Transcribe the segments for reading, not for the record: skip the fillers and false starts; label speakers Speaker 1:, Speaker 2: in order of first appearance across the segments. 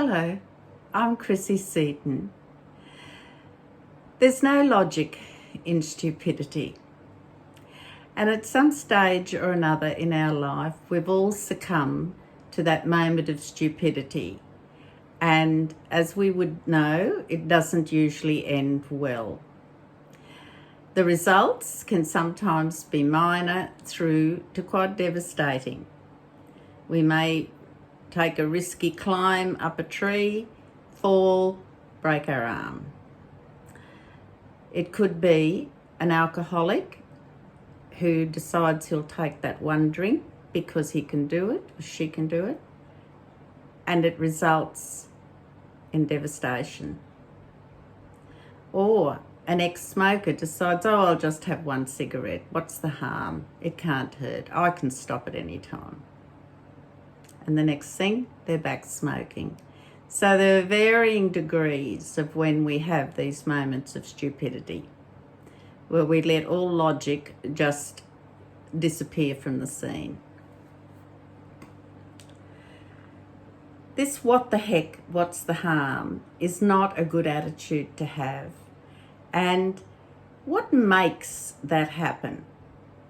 Speaker 1: Hello, I'm Chrissy Seaton. There's no logic in stupidity. And at some stage or another in our life, we've all succumbed to that moment of stupidity. And as we would know, it doesn't usually end well. The results can sometimes be minor through to quite devastating. We may take a risky climb up a tree, fall, break our arm. It could be an alcoholic who decides he'll take that one drink because he can do it or she can do it, and it results in devastation. Or an ex-smoker decides, I'll just have one cigarette. What's the harm? It can't hurt. I can stop at any time. And the next thing, they're back smoking. So there are varying degrees of when we have these moments of stupidity, where we let all logic just disappear from the scene. This what the heck, what's the harm, is not a good attitude to have. And what makes that happen?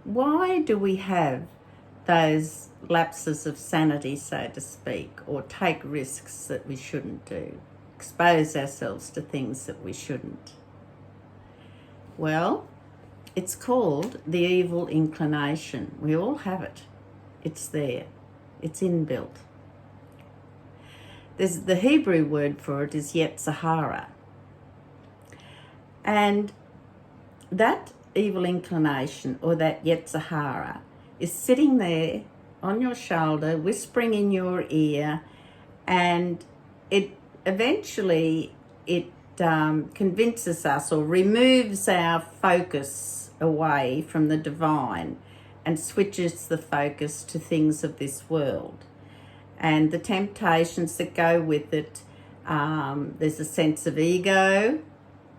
Speaker 1: Why do we have those lapses of sanity, so to speak, or take risks that we shouldn't do, expose ourselves to things that we shouldn't? Well, it's called the evil inclination. We all have it. It's there. It's inbuilt. The Hebrew word for it is Yetzirah. And that evil inclination, or that Yetzirah, is sitting there on your shoulder, whispering in your ear, and it eventually convinces us or removes our focus away from the divine and switches the focus to things of this world. And the temptations that go with it, there's a sense of ego,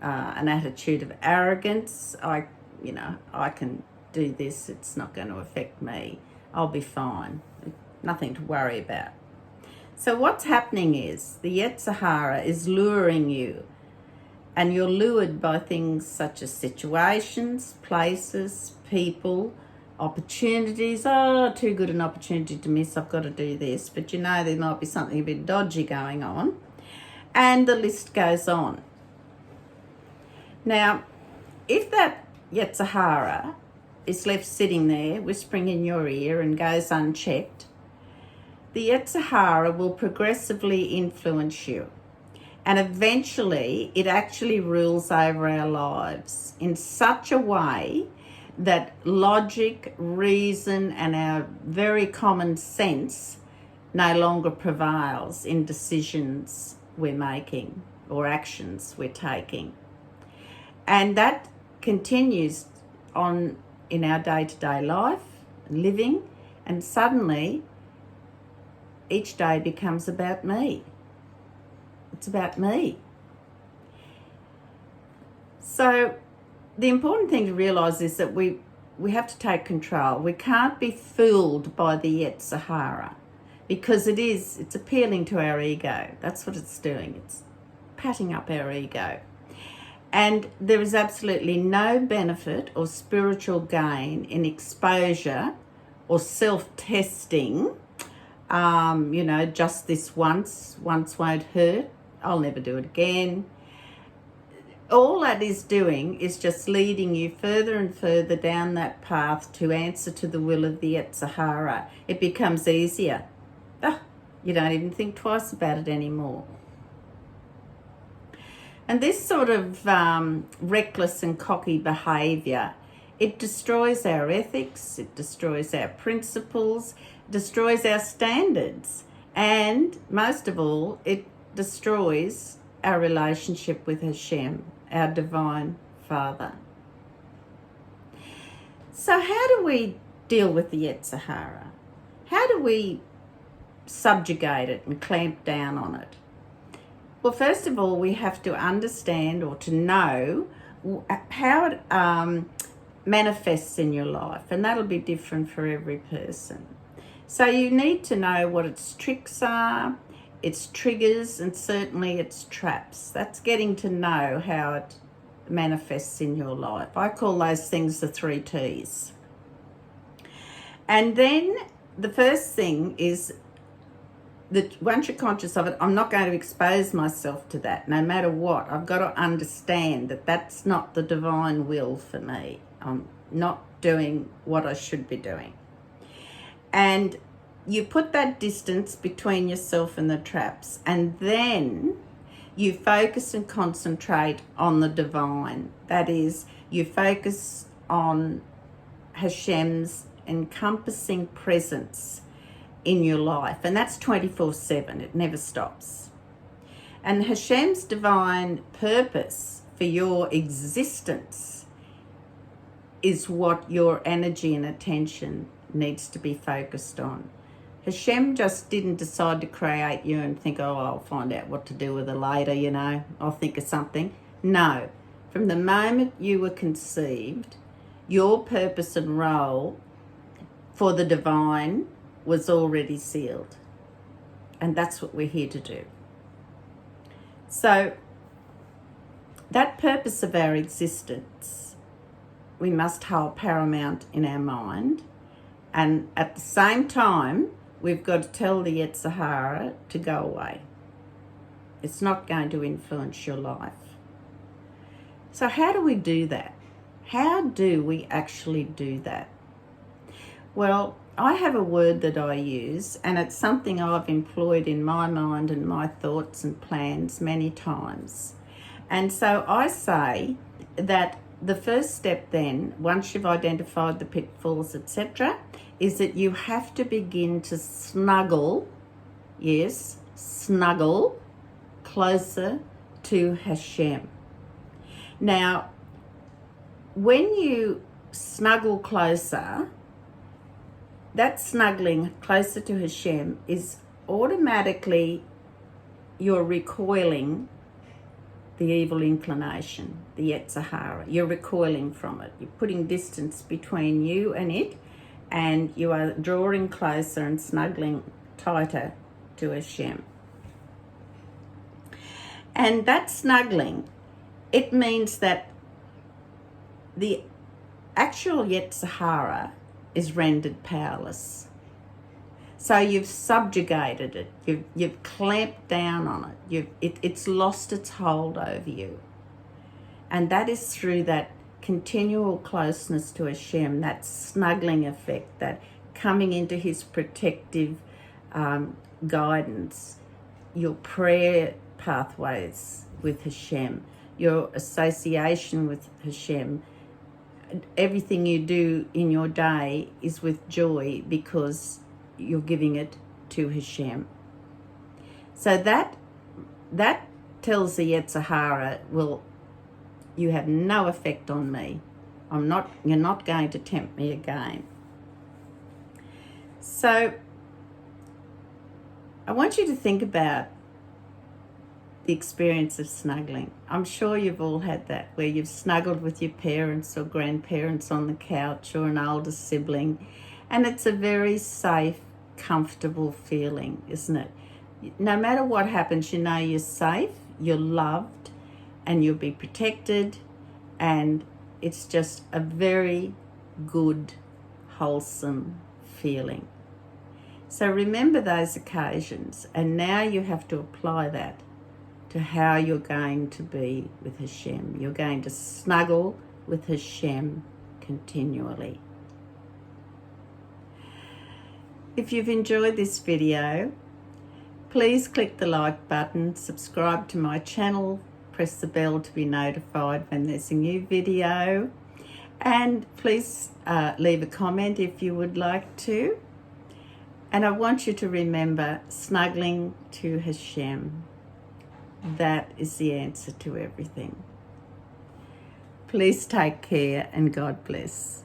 Speaker 1: an attitude of arrogance. I can do this, it's not going to affect me. I'll be fine. Nothing to worry about. So what's happening is the Yetzirah is luring you, and you're lured by things such as situations, places, people, opportunities. Oh, too good an opportunity to miss, I've got to do this. But there might be something a bit dodgy going on. And the list goes on. Now, if that Yetzirah is left sitting there, whispering in your ear, and goes unchecked, the Yetzirah will progressively influence you. And eventually, it actually rules over our lives in such a way that logic, reason, and our very common sense no longer prevails in decisions we're making or actions we're taking. And that continues on in our day-to-day life, living, and suddenly each day becomes about me. It's about me. So the important thing to realise is that we have to take control. We can't be fooled by the Yetzirah, because it's appealing to our ego. That's what it's doing. It's patting up our ego. And there is absolutely no benefit or spiritual gain in exposure or self-testing. Just this once won't hurt. I'll never do it again. All that is doing is just leading you further and further down that path to answer to the will of the Yetzirah. It becomes easier. You don't even think twice about it anymore. And this sort of reckless and cocky behaviour, it destroys our ethics, it destroys our principles, destroys our standards, and most of all, it destroys our relationship with Hashem, our Divine Father. So how do we deal with the Yetzirah? How do we subjugate it and clamp down on it? Well, first of all, we have to understand or to know how it manifests in your life, and that'll be different for every person. So you need to know what its tricks are, its triggers, and certainly its traps. That's getting to know how it manifests in your life. I call those things the 3 T's. And then the first thing is that once you're conscious of it, I'm not going to expose myself to that no matter what. I've got to understand that that's not the divine will for me. I'm not doing what I should be doing. And you put that distance between yourself and the traps, and then you focus and concentrate on the divine. That is, you focus on Hashem's encompassing presence in your life, and that's 24/7. It never stops. And Hashem's divine purpose for your existence is what your energy and attention needs to be focused on. Hashem just didn't decide to create you and think, oh, I'll find out what to do with it later, I'll think of something. No, from the moment you were conceived, your purpose and role for the divine was already sealed. And that's what we're here to do. So that purpose of our existence, we must hold paramount in our mind. And at the same time, we've got to tell the Yetzer Hara to go away. It's not going to influence your life. So how do we do that? How do we actually do that? Well, I have a word that I use, and it's something I've employed in my mind and my thoughts and plans many times. And so I say that the first step then, once you've identified the pitfalls, etc., is that you have to begin to snuggle, yes, snuggle closer to Hashem. Now, when you snuggle closer, that snuggling closer to Hashem is automatically you're recoiling the evil inclination, the Yetzer Hara. You're recoiling from it. You're putting distance between you and it, and you are drawing closer and snuggling tighter to Hashem. And that snuggling, it means that the actual Yetzer Hara is rendered powerless. So you've subjugated it, you've clamped down on it, it's lost its hold over you. And that is through that continual closeness to Hashem, that snuggling effect, that coming into his protective guidance, your prayer pathways with Hashem, your association with Hashem. Everything you do in your day is with joy because you're giving it to Hashem. So that tells the Yetzer Hara, well, you have no effect on me. You're not going to tempt me again. So I want you to think about the experience of snuggling. I'm sure you've all had that, where you've snuggled with your parents or grandparents on the couch or an older sibling, and it's a very safe, comfortable feeling, isn't it? No matter what happens, you know you're safe, you're loved, and you'll be protected, and it's just a very good, wholesome feeling. So remember those occasions, and now you have to apply that to how you're going to be with Hashem. You're going to snuggle with Hashem continually. If you've enjoyed this video, please click the like button, subscribe to my channel, press the bell to be notified when there's a new video, and please leave a comment if you would like to. And I want you to remember, snuggling to Hashem. That is the answer to everything. Please take care and God bless.